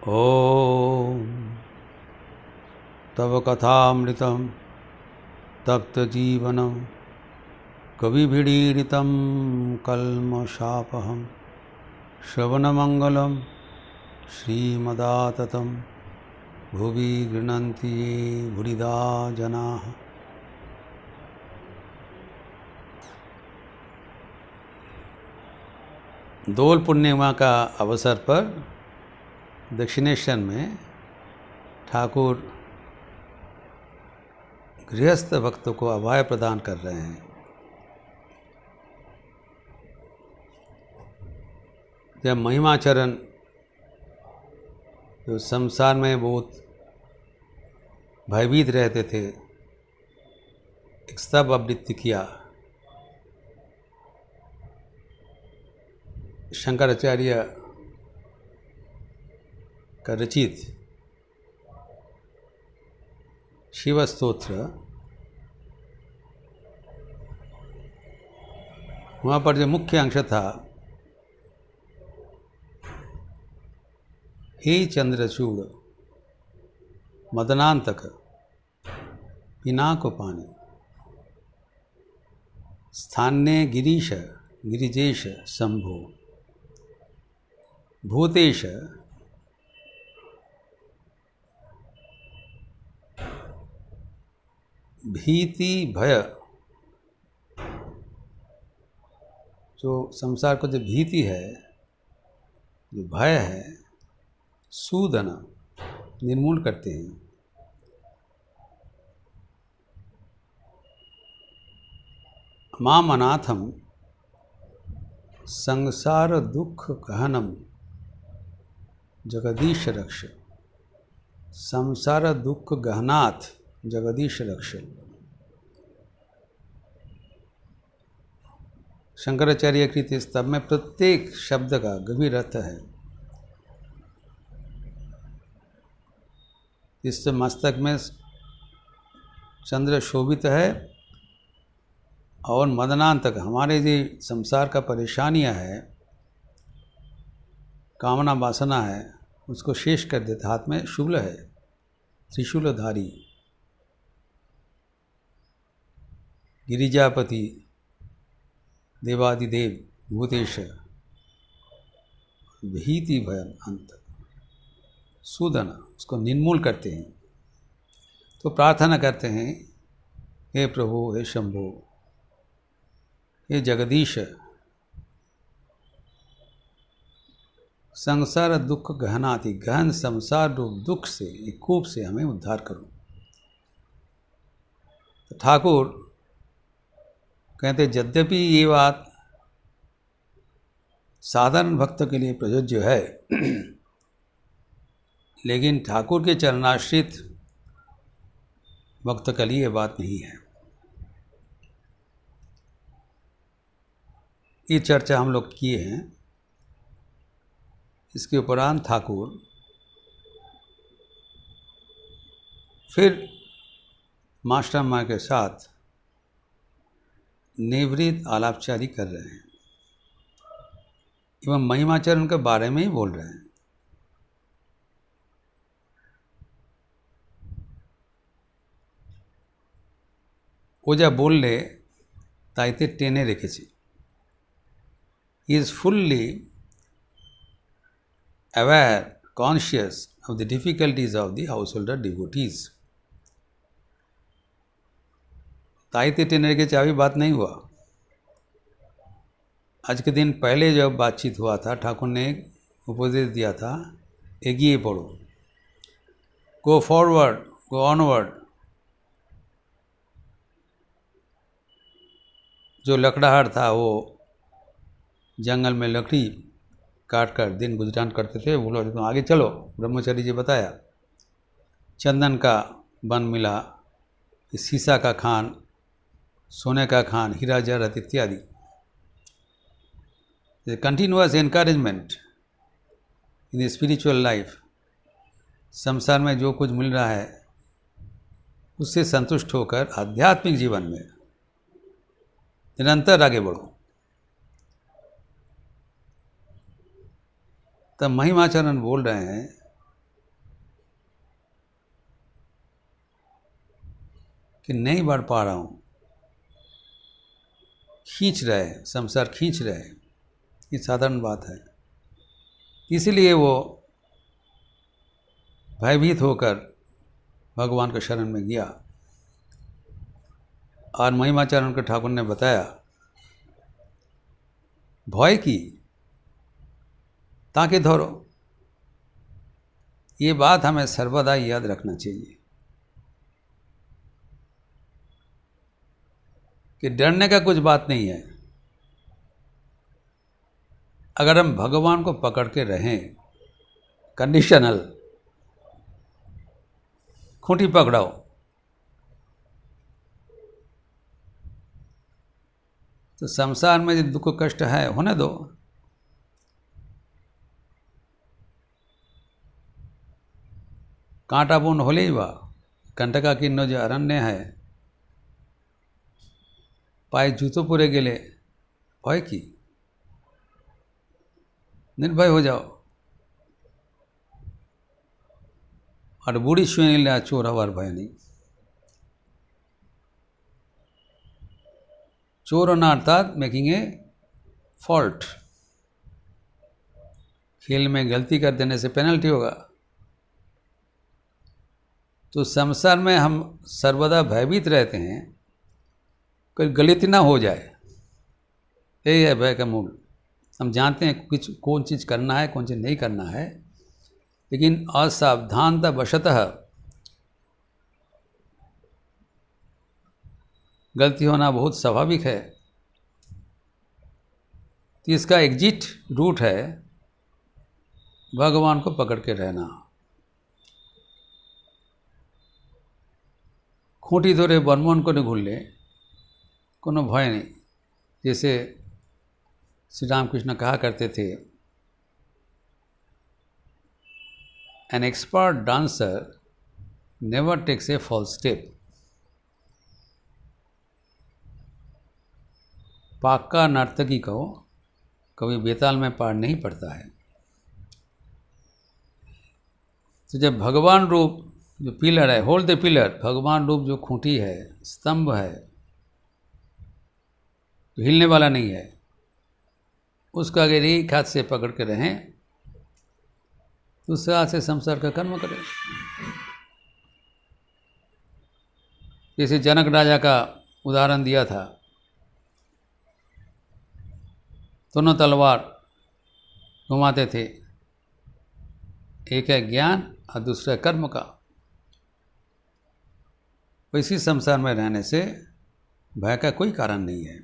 ॐ तव कथामृतं तप्तजीवनं कविभिरीडितं कल्मषापहं श्रवणमङ्गलं श्रीमदाततं भुवि गृह्णन्ति ये भुरिदा जनाः। दोल पूर्णिमा का अवसर पर दक्षिणेश्वर में ठाकुर गृहस्थ भक्तों को अभय प्रदान कर रहे हैं। जब महिमाचरण जो संसार में बहुत भयभीत रहते थे, एक स्तव आवृत्ति किया। शंकराचार्य का रचित शिव स्तोत्र, वहाँ पर जो मुख्य अंश था, हे चंद्रचूड़ मदनांतक पिनाकोपाने स्थान्ये गिरीश गिरिजेश शंभो भूतेश भीति भय, जो संसार को जो भीति है, जो भय है, सूदन निर्मूल करते हैं। माम अनाथम संसार दुख गहनम जगदीश रक्ष, संसार दुख गहनाथ जगदीश रक्ष। शंकराचार्य कृत स्तव में प्रत्येक शब्द का गंभीर अर्थ है। इस मस्तक में चंद्र शोभित है और मदनांतक, हमारे जो संसार का परेशानियां है, कामना वासना है, उसको शेष कर देता। हाथ में शूल है, त्रिशूलधारी गिरिजापति देवादिदेव भूतेश भीति भय अंत सूदन, उसको निर्मूल करते हैं। तो प्रार्थना करते हैं, हे प्रभु, हे शंभो, हे जगदीश, संसार दुख गहनाति, गहन संसार रूप दुख से, एक कूप से हमें उद्धार करो। तो ठाकुर कहते, यद्यपि ये बात साधारण भक्त के लिए प्रयोज्य है, लेकिन ठाकुर के चरणाश्रित भक्त के लिए बात नहीं है। ये चर्चा हम लोग किए हैं। इसके उपरांत ठाकुर फिर मास्टर माँ के साथ निवृत्त आलापचारी कर रहे हैं एवं महिमाचरण के बारे में ही बोल रहे हैं। वो जब बोल ले ताइते टेने रेखेছি। He is fully aware, conscious of the difficulties of the householder devotees. ताइते टेने रेखेছি अभी बात नहीं हुआ। आज के दिन पहले जब बातचीत हुआ था, ठाकुर ने उपदेश दिया था, एगिए पढ़ो, गो फॉरवर्ड, गो ऑनवर्ड। जो लकड़ाहट था वो जंगल में लकड़ी काट कर दिन गुजरान करते थे, बोलो तुम आगे चलो। ब्रह्मचारी जी बताया, चंदन का बन मिला, शीशा का खान, सोने का खान, हीरा जवाहरात इत्यादि। The continuous encouragement in the spiritual life, संसार में जो कुछ मिल रहा है उससे संतुष्ट होकर आध्यात्मिक जीवन में निरंतर आगे बढ़ो। तब महिमाचरण बोल रहे हैं कि नहीं बढ़ पा रहा हूँ, खींच रहे, संसार खींच रहे, ये साधारण बात है। इसीलिए वो भयभीत होकर भगवान के शरण में गया। और महिमाचरण के ठाकुर ने बताया, भय की ताकि धरो। ये बात हमें सर्वदा याद रखना चाहिए कि डरने का कुछ बात नहीं है। अगर हम भगवान को पकड़ के रहें, कंडीशनल, खूंटी पकड़ाओ, तो संसार में जो दुख कष्ट है होने दो। कांटापूर्ण होले वा कंटका किन्नो जो अरण्य है, पाए जूतो पूरे गेले, भय की, निर्भय हो जाओ। और बूढ़ी शुए ले चोर हवार भय नहीं। चोर होना अर्थात मेकिंग ए फॉल्ट, खेल में गलती कर देने से पेनल्टी होगा। तो संसार में हम सर्वदा भयभीत रहते हैं, कोई गलती ना हो जाए, यही है भय का मूल। हम जानते हैं कुछ कौन चीज़ करना है, कौन चीज़ नहीं करना है, लेकिन असावधानता वशतः गलती होना बहुत स्वाभाविक है। तो इसका एग्जिट रूट है भगवान को पकड़ के रहना। खूंटी धोरे बर्मन को नहीं भूलले, कोनो भय नहीं। जैसे श्री रामकृष्ण कहा करते थे, an expert dancer never takes a false step. पाक्का नर्तकी को कभी बेताल में पार नहीं पड़ता है। तो जब भगवान रूप जो पिलर है, होल्ड द पिलर, भगवान रूप जो खूंटी है, स्तंभ है, तो हिलने वाला नहीं है, उसका अगर एक हाथ से पकड़ के रहें, दूसरे हाथ से संसार का कर्म करें। जैसे जनक राजा का उदाहरण दिया था, दोनों तलवार घुमाते थे, एक है ज्ञान और दूसरा है कर्म का। इसी संसार में रहने से भय का कोई कारण नहीं है।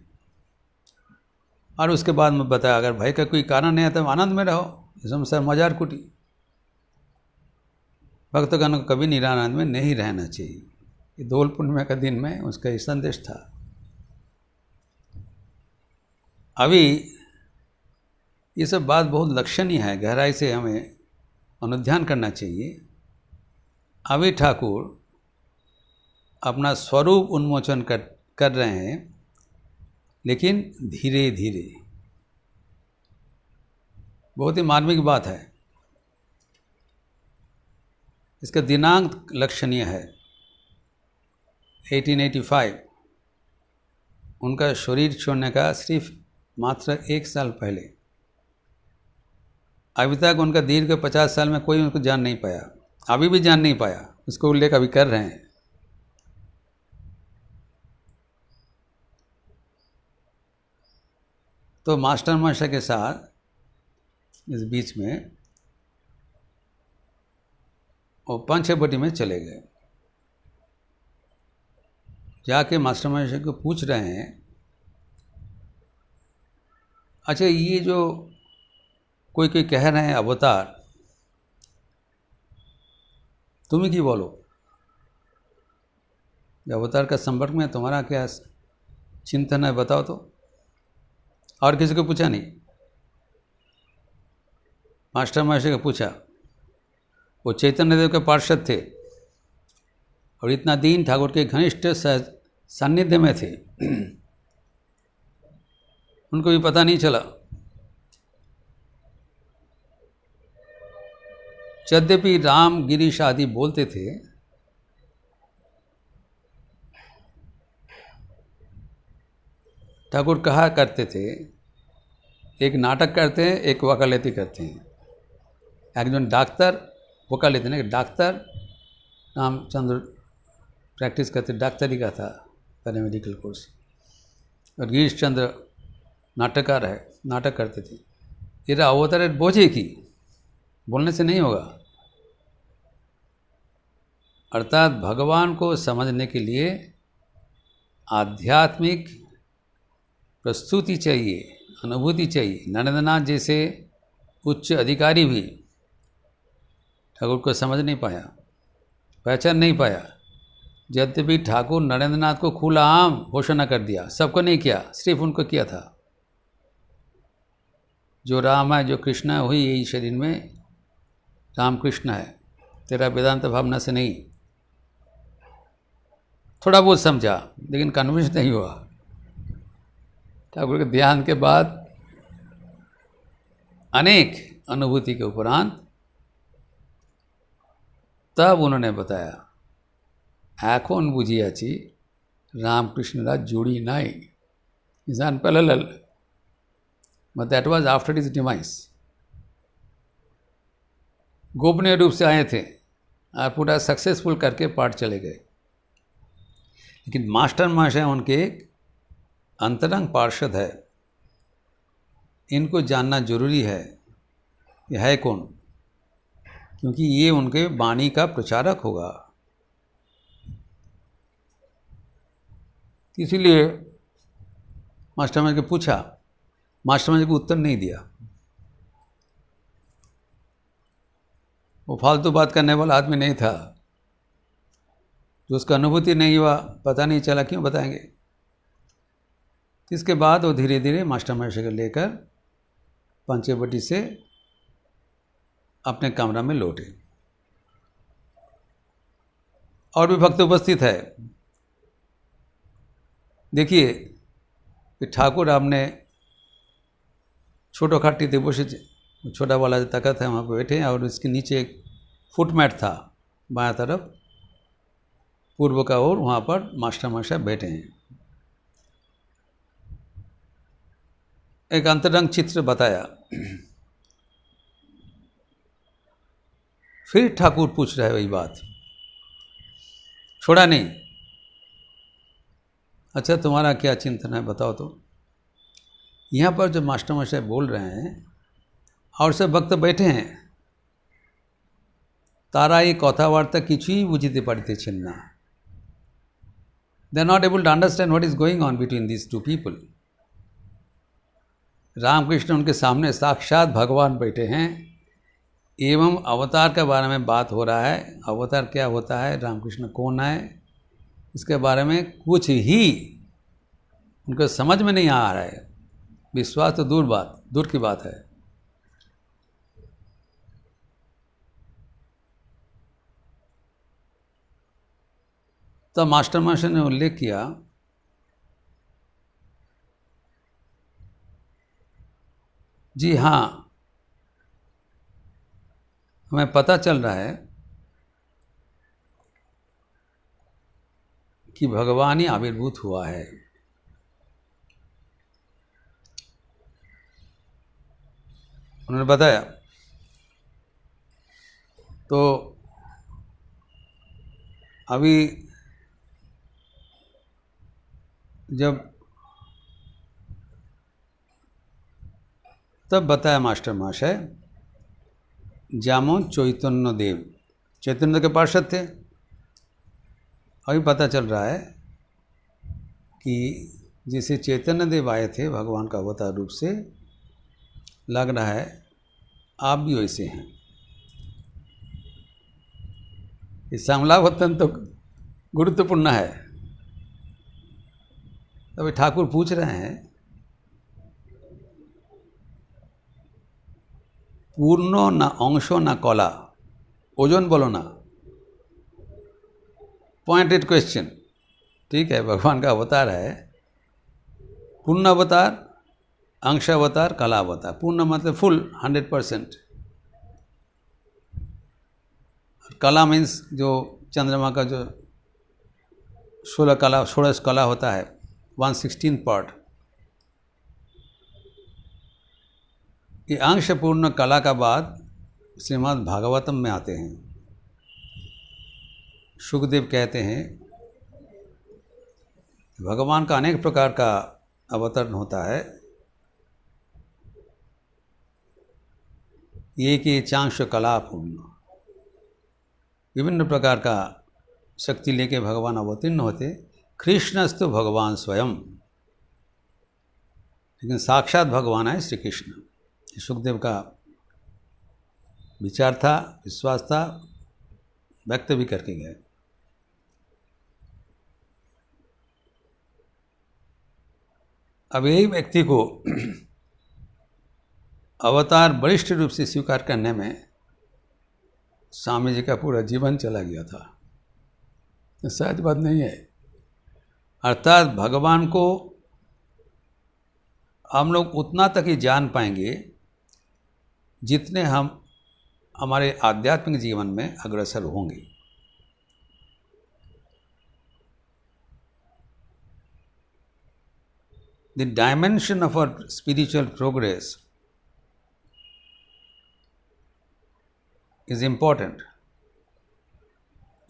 और उसके बाद में बताया, अगर भय का कोई कारण नहीं है तो आनंद में रहो, संसार मजार कुटी। भक्तगण को कभी निरानंद में नहीं रहना चाहिए। ये दोल पूर्णिमा का दिन में उसका ये संदेश था। अभी ये सब बात बहुत लक्षणीय है, गहराई से हमें अनुध्यान करना चाहिए। अभी ठाकुर अपना स्वरूप उन्मोचन कर रहे हैं, लेकिन धीरे धीरे। बहुत ही मार्मिक बात है। इसका दिनांक लक्षणीय है, 1885। उनका शरीर छोड़ने का सिर्फ मात्र 1 साल पहले। अभी तक उनका दीर्घ 50 साल में कोई उनको जान नहीं पाया, अभी भी जान नहीं पाया। उसको उल्लेख अभी कर रहे हैं। तो मास्टर के साथ इस बीच में वो पंचवटी में चले गए। जाके मास्टर को पूछ रहे हैं, अच्छा ये जो कोई कह रहे हैं अवतार, तुम ही की बोलो, अवतार का संपर्क में तुम्हारा क्या चिंतन है, बताओ तो। और किसी को पूछा नहीं। मास्टर को पूछा। वो चैतन्य देव के पार्षद थे और इतना दिन ठाकुर के घनिष्ठ सान्निध्य में थे, उनको भी पता नहीं चला। यद्यपि राम गिरीश आदि बोलते थे, ठाकुर कहा करते थे, एक नाटक करते हैं, एक वकालती करते हैं। একজন ডাক্তার वकालती ना, डॉक्टर रामचंद्र प्रैक्टिस करते, डॉक्टरी का था पैरामेडिकल कोर्स, और गिरीश चंद्र नाटककार है, नाटक करते थे। এরা अवतारेर बोझे की, बोलने से नहीं होगा। अर्थात भगवान को समझने के लिए आध्यात्मिक प्रस्तुति चाहिए, अनुभूति चाहिए। नरेंद्रनाथ जैसे उच्च अधिकारी भी ठाकुर को समझ नहीं पाया, पहचान नहीं पाया। यद्यपि ठाकुर नरेंद्रनाथ को खुला आम घोषणा कर दिया, सबको नहीं किया, सिर्फ उनको किया था। जो राम है, जो कृष्ण है, वही यही शरीर में राम कृष्ण है, तेरा वेदांत भावना से नहीं। थोड़ा बहुत समझा, लेकिन कन्विंस नहीं हुआ। ठाकुर के ध्यान के बाद अनेक अनुभूति के उपरांत तब उन्होंने बताया, এখন বুঝিয়াছি রামকৃষ্ণরা জুড়ি নাই, is unparalleled, but that was after his demise. गोपनीय रूप से आए थे और पूरा सक्सेसफुल करके पाठ चले गए। लेकिन मास्टर महाशय उनके एक अंतरंग पार्षद है, इनको जानना जरूरी है कि है कौन, क्योंकि ये उनके वाणी का प्रचारक होगा। इसीलिए मास्टर महाशय को पूछा, मास्टर महाशय को उत्तर नहीं दिया। वो फालतू बात करने वाला आदमी नहीं था, जो उसका अनुभूति नहीं हुआ, पता नहीं चला, क्यों बताएंगे। इसके बाद वो धीरे धीरे मास्टर महाशय को लेकर पंचवटी से अपने कमरा में लौटे। और भी भक्त उपस्थित है। देखिए कि ठाकुर आपने छोटो खाटी थे बसे, छोटा वाला जो तखत है वहाँ पर बैठे हैं, और इसके नीचे एक फुटमैट था बाएं तरफ पूर्व का ओर, वहाँ पर मास्टर महाशय बैठे हैं। एक अंतरंग चित्र बताया। फिर ठाकुर पूछ रहे वही बात, छोड़ा नहीं। अच्छा, तुम्हारा क्या चिंतन है, बताओ तो। यहाँ पर जो मास्टर महाशय बोल रहे हैं और सब भक्त बैठे हैं, तारा ये कथावार्ता किछुई बुझिते पारितेछेन ना। They are not able to understand what is going on between these two people. Ramakrishna उनके सामने साक्षात भगवान बैठे हैं, एवं अवतार के बारे में बात हो रहा है। अवतार क्या होता है, रामकृष्ण कौन है, इसके बारे में कुछ ही उनको समझ में नहीं आ रहा है। विश्वास तो दूर की बात है। तो मास्टर महाशय ने उल्लेख किया, जी हाँ, हमें पता चल रहा है कि भगवान ही आविर्भूत हुआ है। उन्होंने बताया। तो अभी जब तब बताया मास्टर महाशय, যেমন चैतन्य देव, चैतन्य के पार्षद थे। अभी पता चल रहा है कि जैसे चैतन्य देव आए थे भगवान का अवतार रूप से, लग रहा है आप भी वैसे हैं। इस समलावतन तो गुरुत्वपूर्ण है। तभी ठाकुर पूछ रहे हैं, पूर्ण ना अंश ना कला, ओजन बोलो ना। Pointed question. ठीक है, भगवान का अवतार है, पूर्ण अवतार, अंश अवतार, कला अवतार। पूर्ण मतलब फुल 100%। कला मीन्स जो चंद्रमा का जो 16 कला होता है, 1/16 पार्ट, ये अंशपूर्ण कला का बाद श्रीमद् भागवतम में आते हैं। सुखदेव कहते हैं भगवान का अनेक प्रकार का अवतरण होता है, ये कि चांश कलापूर्ण, विभिन्न प्रकार का शक्ति लेके भगवान अवतीर्ण होते। कृष्णस्तु भगवान स्वयं, लेकिन साक्षात भगवान है श्री कृष्ण। सुखदेव का विचार था, विश्वास था, व्यक्त भी करके गए। अब यही व्यक्ति को अवतार वरिष्ठ रूप से स्वीकार करने में स्वामी जी का पूरा जीवन चला गया था। सहज बात नहीं है। अर्थात भगवान को हम लोग उतना तक ही जान पाएंगे जितने हम हमारे आध्यात्मिक जीवन में अग्रसर होंगे। The dimension of our spiritual progress is important.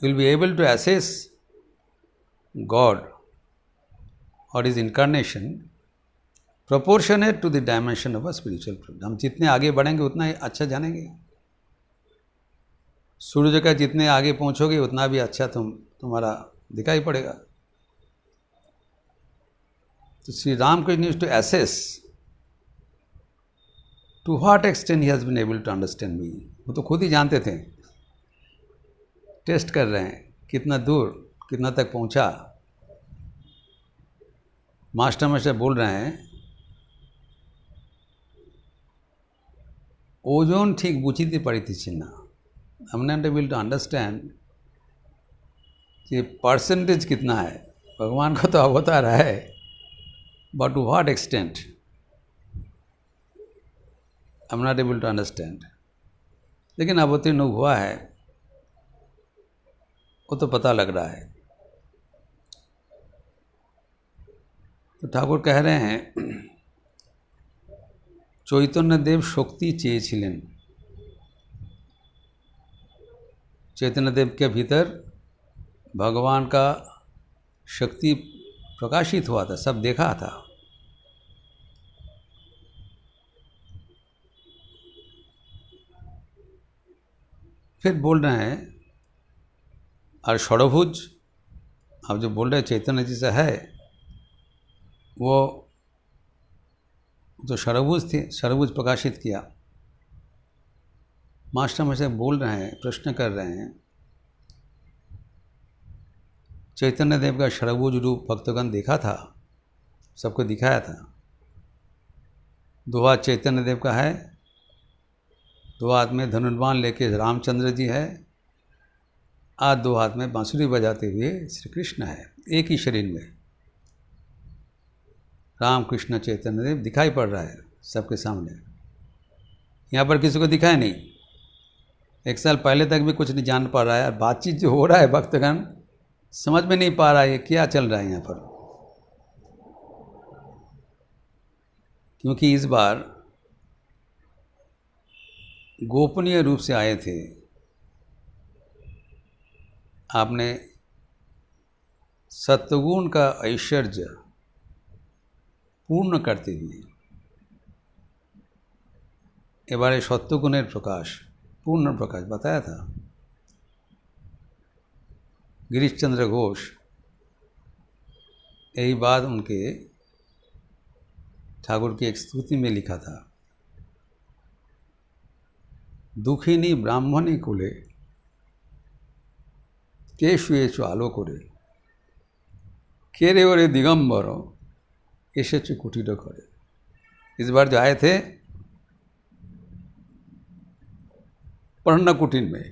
You will be able to assess God or His incarnation proportionate to the dimension of our spiritual progress. हम जितने आगे बढ़ेंगे उतना ही अच्छा जानेंगे। सूर्य का जितने आगे पहुँचोगे उतना भी अच्छा तुम्हारा दिखाई पड़ेगा। तो Shri Ramakrishna used to assess to what extent he has been able to understand me. वो तो खुद ही जानते थे, टेस्ट कर रहे हैं कितना दूर, कितना तक पहुंचा। मास्टर से बोल रहे हैं ओजोन ठीक बुझीते पड़ी चिन्ह। हम नॉट एबल टू अंडरस्टैंड कि परसेंटेज कितना है। भगवान का तो अवतार है, but to what extent I am not able to understand. लेकिन अवतीर्ण हुआ है वो तो पता लग रहा है। तो ठाकुर कह रहे हैं चैतन्य देव शक्ति চেয়েছিলেন। चैतन्य देव के भीतर भगवान का शक्ति प्रकाशित हुआ था, सब देखा था। फिर बोल रहे हैं और षड़भुज, आप जो बोल रहे हैं चैतन्य जी से है, वो तो षड़भुज थे, षड़भुज प्रकाशित किया। मास्टर में से बोल रहे हैं, प्रश्न कर रहे हैं चैतन्य देव का षड़भुज रूप भक्तगण देखा था, सबको दिखाया था। दो हाथ चैतन्य देव का है, दो हाथ में धनुर्बाण लेके रामचंद्र जी है, आज दो हाथ में बांसुरी बजाते हुए श्री कृष्ण है। एक ही शरीर में राम कृष्ण चैतन्य देव दिखाई पड़ रहा है सबके सामने। यहाँ पर किसी को दिखाया नहीं। एक साल पहले तक भी कुछ नहीं जान पा रहा है, और बातचीत जो हो रहा है भक्तगण समझ में नहीं पा रहा है क्या चल रहा है यहाँ पर। क्योंकि इस बार गोपनीय रूप से आए थे। आपने सत्वगुण का ऐश्वर्य पूर्ण करते हुए এবারে সত্যগুণের प्रकाश, पूर्ण प्रकाश बताया था। गिरीश चंद्र घोष यही बात उनके ठाकुर की एक स्तुति में लिखा था। दुखिनी ब्राह्मणी कुले के शुएचु आलो करे के रे ओरे दिगंबर एसेचु कुटीर करे। इस बार जो आए थे पढ़ना कुटीर में,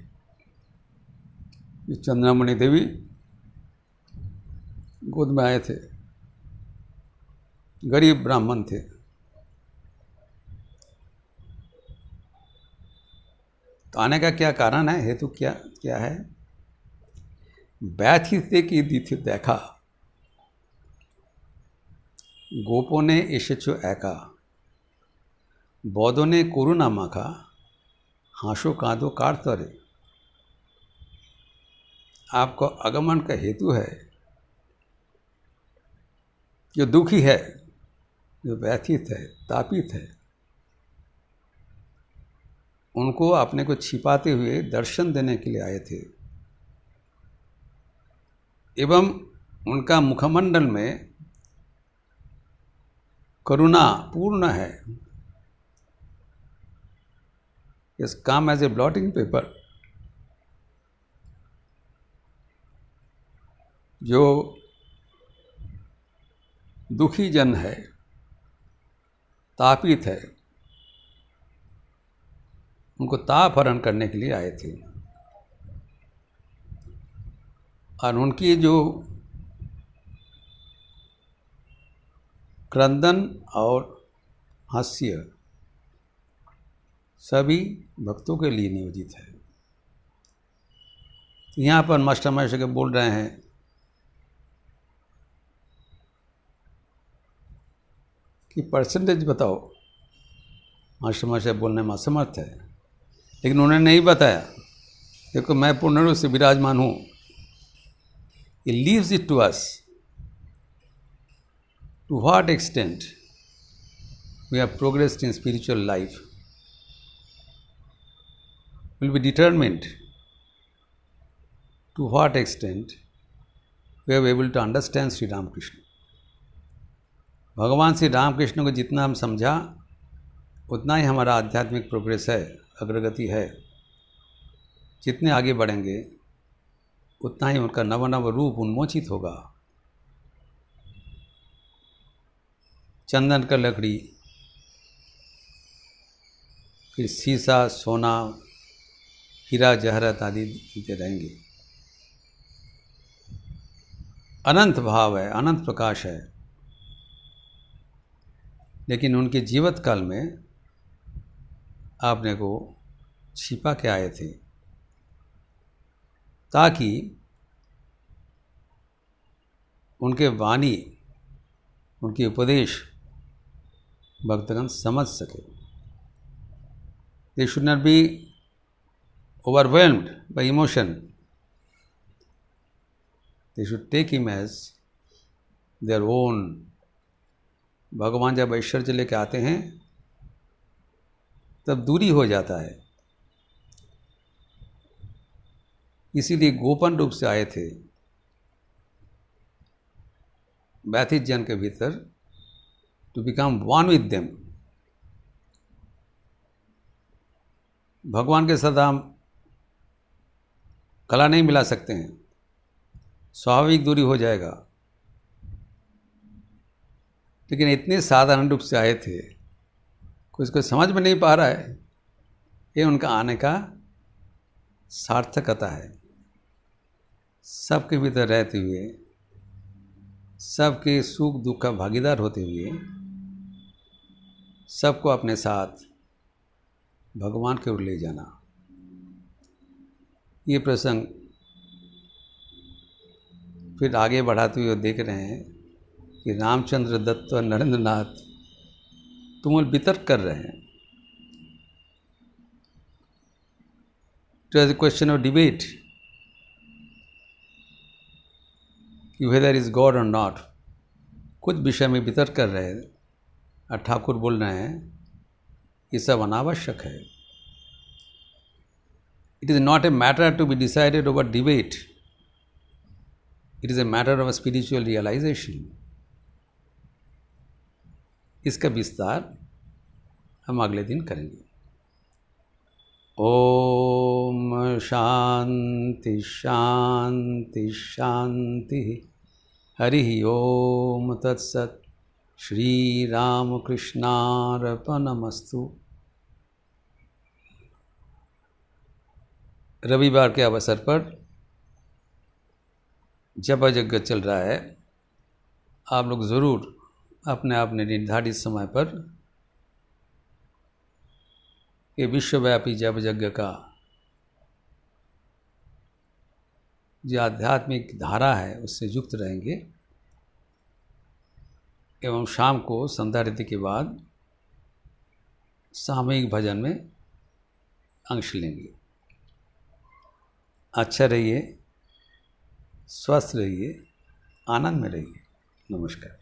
चंद्रामणि देवी गोद में आए थे, गरीब ब्राह्मण थे। तो आने का क्या कारण है, हेतु क्या क्या है? ব্যথিতে কি দিতে দেখা গোপনে এসেছো একা बौद्धों ने कोरोना माखा हाशो कांदो काटतरे। आपको आगमन का हेतु है, जो दुखी है, जो व्यथित है, तापित है, उनको अपने को छिपाते हुए दर्शन देने के लिए आए थे एवं उनका मुखमंडल में करुणा पूर्ण है। इस काम एज ए ब्लॉटिंग पेपर। जो दुखी जन है, तापित है, उनको ताप हरण करने के लिए आए थे। और उनकी जो क्रंदन और हास्य सभी भक्तों के लिए नियोजित है। यहाँ पर मास्टर मास्टर के बोल रहे हैं कि परसेंटेज बताओ। मास्टर मास्टर बोलने में असमर्थ है, लेकिन उन्होंने नहीं बताया। देखो, मैं पूर्ण रूप से विराजमान हूँ। He leaves it to us to what extent we have progressed in spiritual life will be determined to what extent we are able to understand Sri Ramakrishna. भगवान श्री रामकृष्ण को जितना हम समझा, उतना ही हमारा आध्यात्मिक प्रोग्रेस है, अग्रगति है। जितने आगे बढ़ेंगे उतना ही उनका नव नव रूप उन्मोचित होगा। चंदन का लकड़ी, फिर सीसा, सोना, हीरा जहरत आदि देते रहेंगे। अनंत भाव है, अनंत प्रकाश है। लेकिन उनके जीवित काल में आपने को छिपा के आए थे, ताकि उनके वाणी, उनके उपदेश भक्तगण समझ सके। They should not be overwhelmed by emotion. They should take him as their own. भगवान जब ऐश्वर्य लेके आते हैं तब दूरी हो जाता है। इसीलिए गोपन रूप से आए थे व्यथित जन के भीतर, to become one with them. भगवान के साथ हम गला नहीं मिला सकते हैं, स्वाभाविक दूरी हो जाएगा। लेकिन इतने साधारण रूप से आए थे, कोई इसको समझ में नहीं पा रहा है। ये उनका आने का सार्थकता है। सबके भीतर रहते हुए, सबके सुख दुख का भागीदार होते हुए, सबको अपने साथ भगवान की ओर ले जाना। ये प्रसंग फिर आगे बढ़ाते हुए देख रहे हैं कि रामचंद्र दत्त और नरेंद्र नाथ तुमुल वितर्क कर रहे हैं। It was a question of debate कि वेदर इज गॉड और नॉट। कुछ विषय में वितर्क कर रहे हैं और ठाकुर बोल रहे हैं ये सब अनावश्यक है। It is not a matter to be decided over debate, it is a matter of spiritual realisation. इसका विस्तार हम अगले दिन करेंगे। ओम शांति शांति शांति। हरि ओम तत्सत। श्री रामकृष्णार्पणमस्तु। रविवार के अवसर पर जप यज्ञ चल रहा है। आप लोग ज़रूर अपने अपने निर्धारित समय पर ये विश्वव्यापी जप यज्ञ का जो आध्यात्मिक धारा है उससे युक्त रहेंगे। एवं शाम को संध्या आरती के बाद सामूहिक भजन में अंश लेंगे। अच्छा रहिए, स्वस्थ रहिए, आनंद में रहिए। नमस्कार।